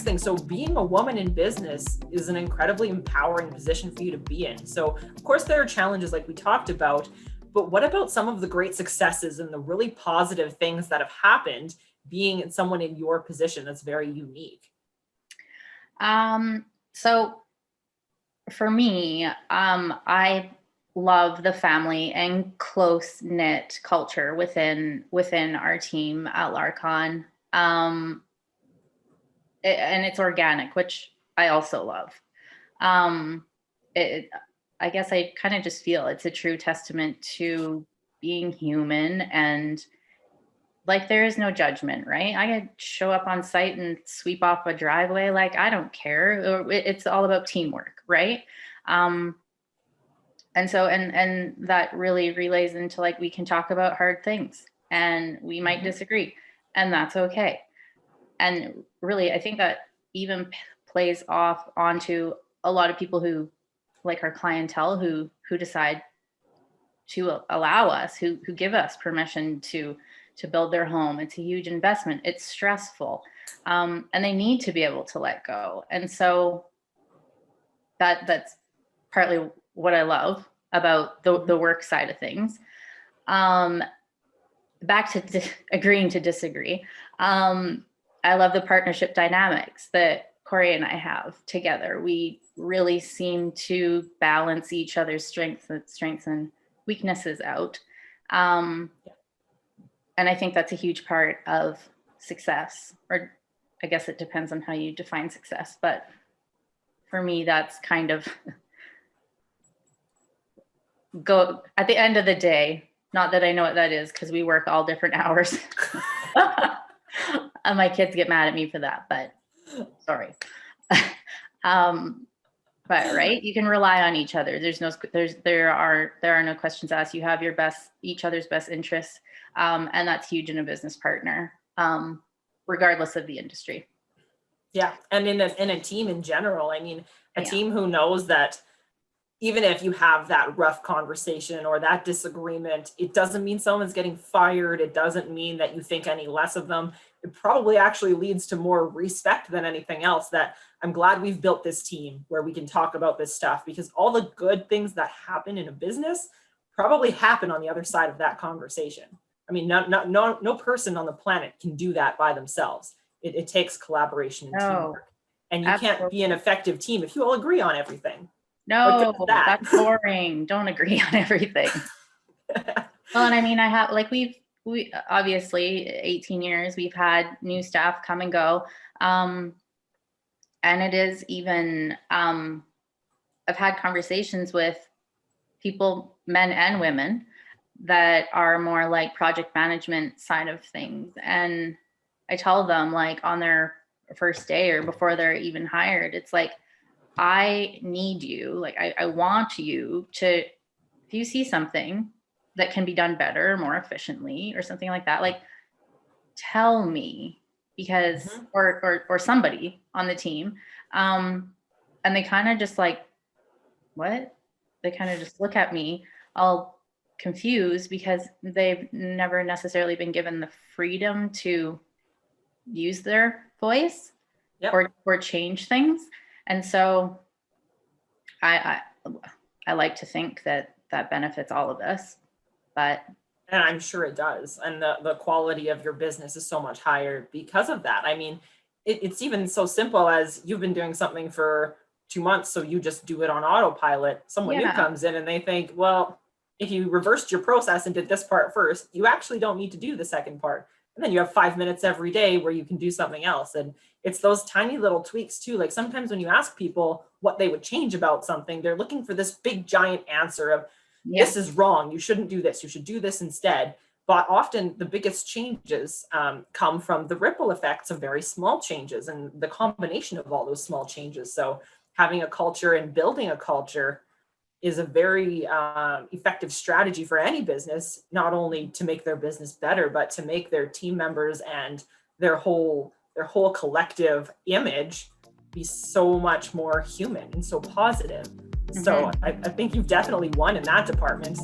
interesting. So being a woman in business is an incredibly empowering position for you to be in. So of course there are challenges like we talked about, but what about some of the great successes and the really positive things that have happened being someone in your position that's very unique? So for me, I love the family and close knit culture within our team at Larkaun. And it's organic, which I also love. I guess I kind of just feel it's a true testament to being human, and like there is no judgment, right? I could show up on site and sweep off a driveway. Like, I don't care. It's all about teamwork, right? And so, and that really relays into like, we can talk about hard things and we might disagree, and that's okay. And really, I think that even plays off onto a lot of people who, like our clientele, who decide to allow us, who give us permission to build their home. It's a huge investment. It's stressful. And they need to be able to let go. And so that's partly what I love about the work side of things. Back to agreeing to disagree. I love the partnership dynamics that Corey and I have together. We really seem to balance each other's strengths and weaknesses out. And I think that's a huge part of success, or I guess it depends on how you define success. But for me, that's kind of go at the end of the day. Not that I know what that is, because we work all different hours. And my kids get mad at me for that, but sorry. But right, you can rely on each other. There are no questions asked. You have each other's best interests, and that's huge in a business partner, regardless of the industry. Yeah, and in a team in general. I mean, a team who knows that even if you have that rough conversation or that disagreement, it doesn't mean someone's getting fired. It doesn't mean that you think any less of them. It probably actually leads to more respect than anything else. That I'm glad we've built this team where we can talk about this stuff, because all the good things that happen in a business probably happen on the other side of that conversation. I mean, no person on the planet can do that by themselves. It takes collaboration and teamwork. And you can't be an effective team if you all agree on everything. No, that's boring. Don't agree on everything. Well, and I mean, we obviously 18 years, we've had new staff come and go. And it is even, I've had conversations with people, men and women, that are more like project management side of things. And I tell them, like, on their first day or before they're even hired, it's like, I need you, like, I want you to, if you see something that can be done better, more efficiently, or something like that, like, tell me, because, or somebody on the team. And they kind of just like, what? They kind of just look at me all confused, because they've never necessarily been given the freedom to use their voice or change things. And so I like to think that benefits all of us, and I'm sure it does. And the quality of your business is so much higher because of that. I mean, it's even so simple as you've been doing something for 2 months, so you just do it on autopilot. Someone new comes in and they think, well, if you reversed your process and did this part first, you actually don't need to do the second part. And then you have 5 minutes every day where you can do something else. And it's those tiny little tweaks too. Like, sometimes when you ask people what they would change about something, they're looking for this big giant answer of, this is wrong, you shouldn't do this, you should do this instead. But often the biggest changes come from the ripple effects of very small changes and the combination of all those small changes. So having a culture and building a culture is a very effective strategy for any business, not only to make their business better, but to make their team members and their whole collective image be so much more human and so positive. So I think you've definitely won in that department.